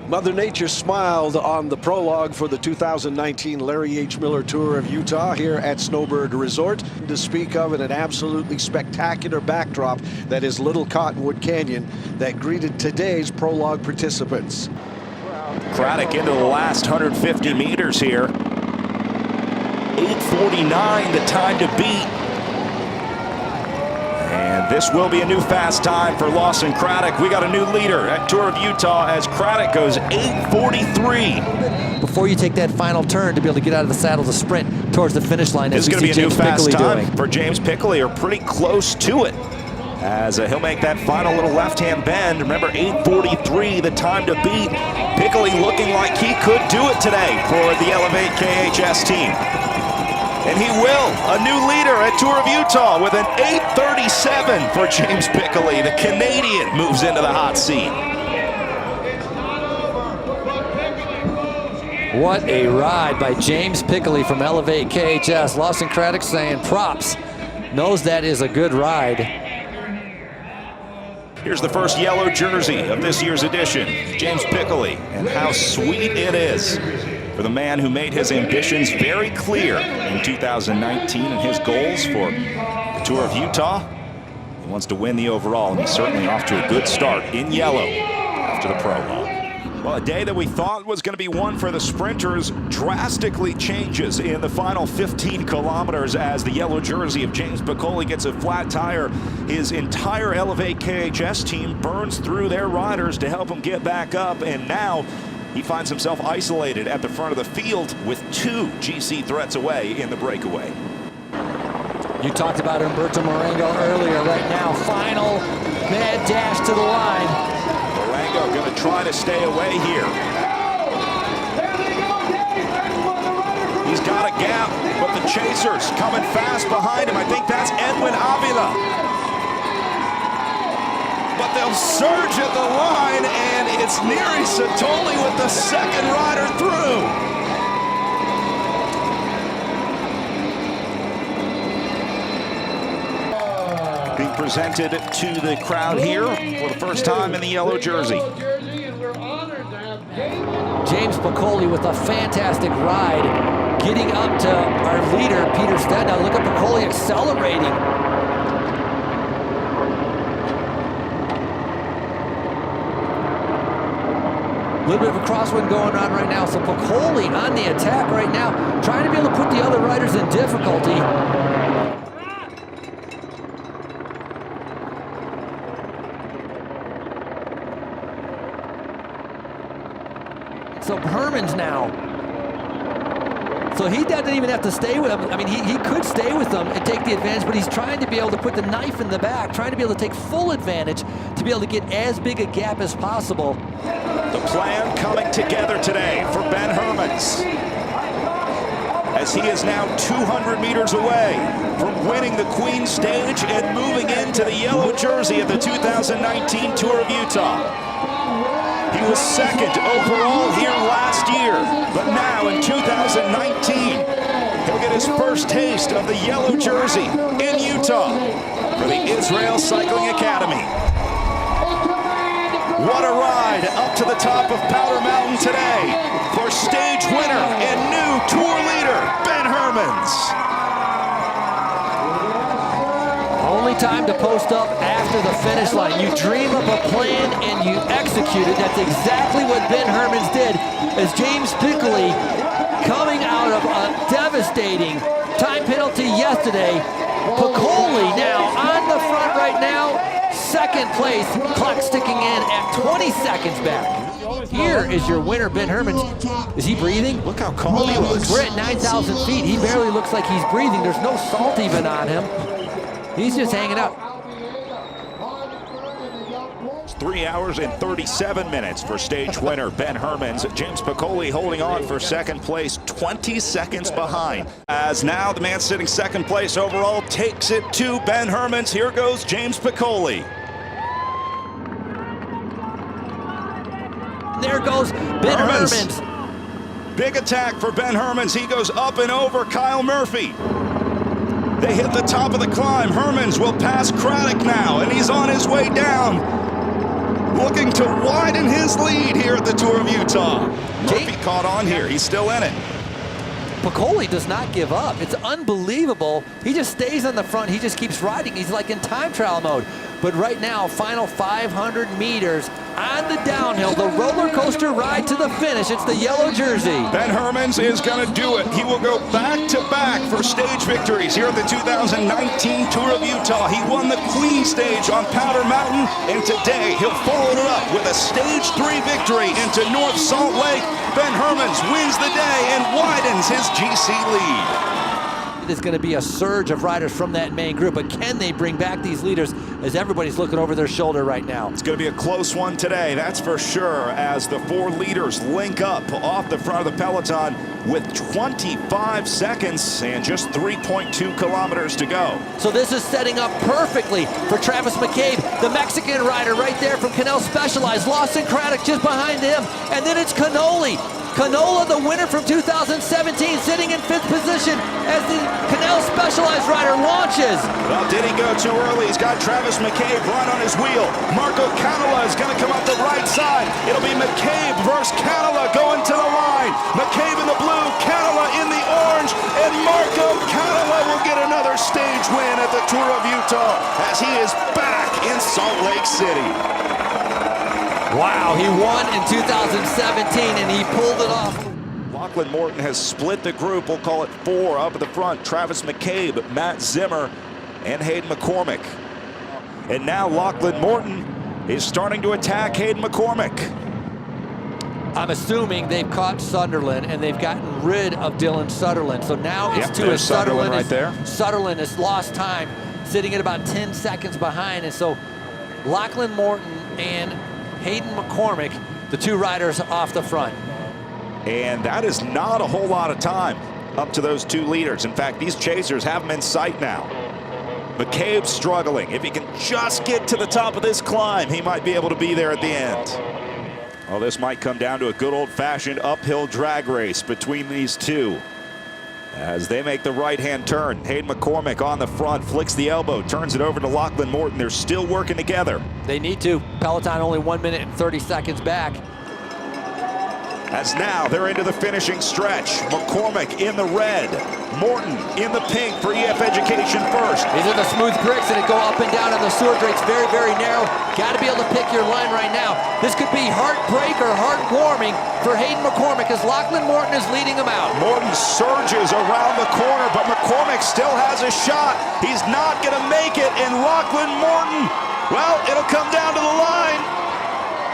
Mother Nature smiled on the prologue for the 2019 Larry H. Miller Tour of Utah here at Snowbird Resort. To speak of an absolutely spectacular backdrop that is Little Cottonwood Canyon that greeted today's prologue participants. Craddock into the last 150 meters here. 8:49 the time to beat. And this will be a new fast time for Lawson Craddock. We got a new leader at Tour of Utah as Craddock goes 8:43. Before you take that final turn to be able to get out of the saddle to sprint towards the finish line. This is going to be a new fast time for James Pickley, or pretty close to it. As he'll make that final little left-hand bend. Remember, 8:43, the time to beat. Pickley looking like he could do it today for the Elevate KHS team. And he will. A new leader at Tour of Utah with an 8:37 for James Pickley. The Canadian moves into the hot seat. What a ride by James Pickley from Elevate KHS. Lawson Craddock saying props. Knows that is a good ride. Here's the first yellow jersey of this year's edition, James Pickley, and how sweet it is for the man who made his ambitions very clear in 2019 and his goals for the Tour of Utah. He wants to win the overall, and he's certainly off to a good start in yellow after the prologue. Well, a day that we thought was going to be one for the sprinters drastically changes in the final 15 kilometers as the yellow jersey of James Pickley gets a flat tire. His entire Elevate KHS team burns through their riders to help him get back up, and now he finds himself isolated at the front of the field with 2 GC threats away in the breakaway. You talked about Humberto Marengo earlier. Right now, final mad dash to the line. Marengo going to try to stay away here. He's got a gap, but the chasers coming fast behind him. I think that's Edwin Avila. But they'll surge at the line, and it's Neri Satoli with the second rider through. Being presented to the crowd here for the first time in the yellow jersey. James Pickley with a fantastic ride, getting up to our leader, Peter Stead. Now look at Pickley accelerating. A little bit of a crosswind going on right now, so Pickley on the attack right now, trying to be able to put the other riders in difficulty. So Hermans now. So he doesn't even have to stay with him. I mean, he could stay with them and take the advantage, but he's trying to be able to put the knife in the back, trying to be able to take full advantage to be able to get as big a gap as possible. The plan coming together today for Ben Hermans, as he is now 200 meters away from winning the Queen Stage and moving into the yellow jersey of the 2019 Tour of Utah. He was second overall here last year, but now in 2019, he'll get his first taste of the yellow jersey in Utah for the Israel Cycling Academy. What a ride up to the top of Powder Mountain today for stage winner and new tour leader, Ben Hermans. Only time to post up after the finish line. You dream up a plan and you execute it. That's exactly what Ben Hermans did, as James Pickley coming out of a devastating time penalty yesterday. Pickley now on the front right now. Second place, clock sticking in at 20 seconds back. Here is your winner, Ben Hermans. Is he breathing? Look how calm he looks. We're at 9,000 feet. He barely looks like he's breathing. There's no salt even on him. He's just hanging out. It's 3 hours and 37 minutes for stage winner Ben Hermans. James Pickley holding on for second place, 20 seconds behind. As now the man sitting second place overall takes it to Ben Hermans. Here goes James Pickley. There goes Ben Hermans. Big attack for Ben Hermans. He goes up and over Kyle Murphy. They hit the top of the climb. Hermans will pass Craddock now, and he's on his way down. looking to widen his lead here at the Tour of Utah. Murphy caught on here. He's still in it. Piccoli does not give up. It's unbelievable. He just stays on the front. He just keeps riding. He's like in time trial mode. But right now, final 500 meters on the downhill, the roller coaster ride to the finish. It's the yellow jersey. Ben Hermans is going to do it. He will go back-to-back for stage victories here at the 2019 Tour of Utah. He won the Queen Stage on Powder Mountain, and today he'll follow it up with a Stage 3 victory into North Salt Lake. Ben Hermans wins the day and widens his GC lead. It is going to be a surge of riders from that main group, but can they bring back these leaders as everybody's looking over their shoulder right now? It's going to be a close one today, that's for sure, as the four leaders link up off the front of the peloton with 25 seconds and just 3.2 kilometers to go. So this is setting up perfectly for Travis McCabe, the Mexican rider right there from Canal Specialized. Lawson Craddock just behind him, and then it's Canoli. Canola, the winner from 2017, sitting in 5th position as the Canal Specialized rider launches. Well, did he go too early? He's got Travis McCabe right on his wheel. Marco Canola is going to come up the right side. It'll be McCabe versus Canola going to the line. McCabe in the blue, Canola in the orange, and Marco Canola will get another stage win at the Tour of Utah as he is back in Salt Lake City. Wow, he won in 2017 and he pulled it off. Lachlan Morton has split the group. We'll call it 4 up at the front. Travis McCabe, Matt Zimmer, and Hayden McCormick. And now Lachlan Morton is starting to attack Hayden McCormick. I'm assuming they've caught Sunderland and they've gotten rid of Dylan Sutherland. So now it's to Sutherland right there. Sutherland has lost time, sitting at about 10 seconds behind. And so Lachlan Morton and Hayden McCormick, the two riders off the front. And that is not a whole lot of time up to those two leaders. In fact, these chasers have them in sight now. McCabe's struggling. If he can just get to the top of this climb, he might be able to be there at the end. Well, this might come down to a good old-fashioned uphill drag race between these two. As they make the right-hand turn, Hayden McCormick on the front, flicks the elbow, turns it over to Lachlan Morton. They're still working together. They need to. Peloton only 1 minute and 30 seconds back. As now they're into the finishing stretch. McCormick in the red, Morton in the pink for EF Education first. These are the smooth bricks and it go up and down on the sewer drains, very, very narrow. Got to be able to pick your line right now. This could be heartbreak or heartwarming for Hayden McCormick as Lachlan Morton is leading him out. Morton surges around the corner, but McCormick still has a shot. He's not going to make it, and Lachlan Morton, well, it'll come down to the line.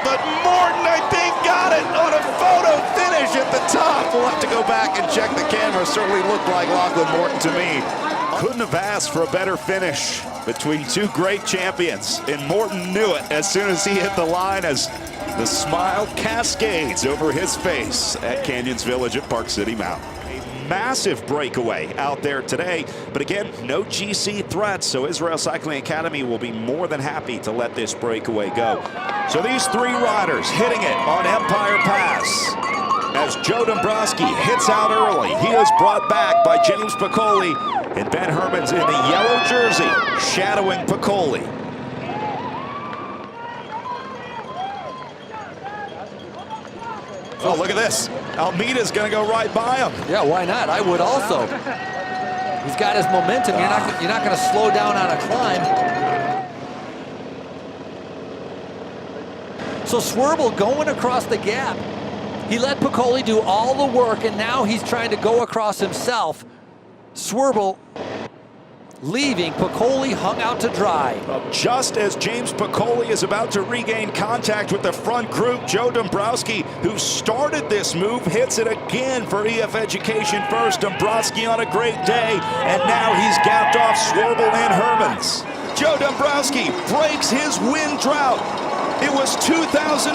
But Morton, I think, got it on a photo finish at the top. We'll have to go back and check the camera. Certainly looked like Lachlan Morton to me. Couldn't have asked for a better finish between two great champions. And Morton knew it as soon as he hit the line as the smile cascades over his face at Canyons Village at Park City Mountain. Massive breakaway out there today, but again, no GC threats, so Israel Cycling Academy will be more than happy to let this breakaway go. So these three riders hitting it on Empire Pass. As Joe Dombrowski hits out early, he is brought back by James Piccoli, and Ben Hermans in the yellow jersey, shadowing Piccoli. Oh, look at this. Almeida's going to go right by him. Yeah, why not? I would also. He's got his momentum. You're not going to slow down on a climb. So Swerble going across the gap. He let Piccoli do all the work, and now he's trying to go across himself. Swerble leaving, Piccoli hung out to dry. Just as James Piccoli is about to regain contact with the front group, Joe Dombrowski, who started this move, hits it again for EF Education first. Dombrowski on a great day, and now he's gapped off Swerble and Hermans. Joe Dombrowski breaks his win drought. It was 2015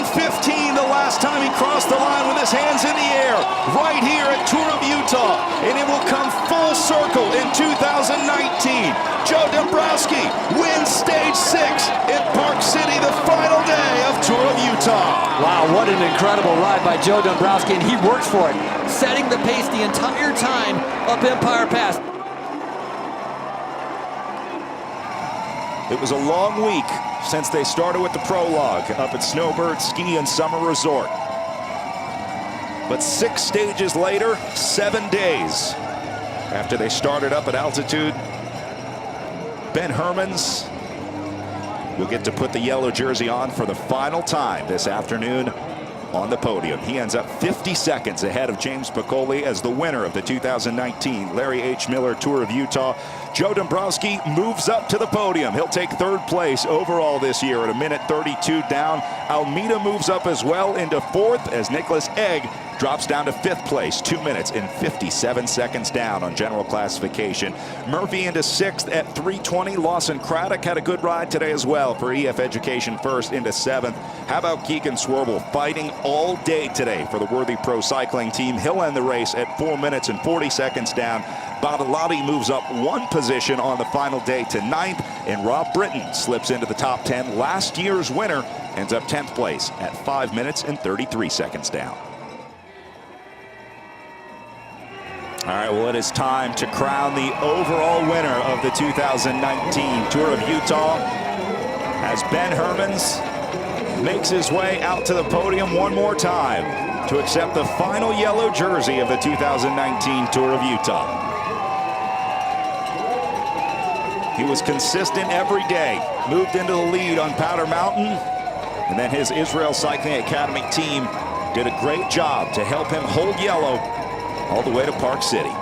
the last time he crossed the line with his hands in the air, right here at Tour of Utah, and it will come full circle in 2019. Joe Dombrowski wins Stage 6 in Park City, the final day of Tour of Utah. Wow, what an incredible ride by Joe Dombrowski, and he works for it, setting the pace the entire time up Empire Pass. It was a long week since they started with the prologue up at Snowbird Ski and Summer Resort. But 6 stages later, 7 days after they started up at altitude, Ben Hermans will get to put the yellow jersey on for the final time this afternoon on the podium. He ends up 50 seconds ahead of James Piccoli as the winner of the 2019 Larry H. Miller Tour of Utah. Joe Dombrowski moves up to the podium. He'll take 3rd place overall this year at 1:32 down. Almeida moves up as well into 4th as Nicholas Egg drops down to 5th place, 2 minutes and 57 seconds down on general classification. Murphy into 6th at 3:20. Lawson Craddock had a good ride today as well for EF Education First into 7th. How about Keegan Swerble fighting all day today for the Worthy Pro Cycling team? He'll end the race at 4 minutes and 40 seconds down. Badalati moves up 1 position on the final day to 9th, and Rob Britton slips into the top 10. Last year's winner ends up 10th place at 5 minutes and 33 seconds down. All right, well, it is time to crown the overall winner of the 2019 Tour of Utah as Ben Hermans makes his way out to the podium one more time to accept the final yellow jersey of the 2019 Tour of Utah. He was consistent every day, moved into the lead on Powder Mountain, and then his Israel Cycling Academy team did a great job to help him hold yellow all the way to Park City.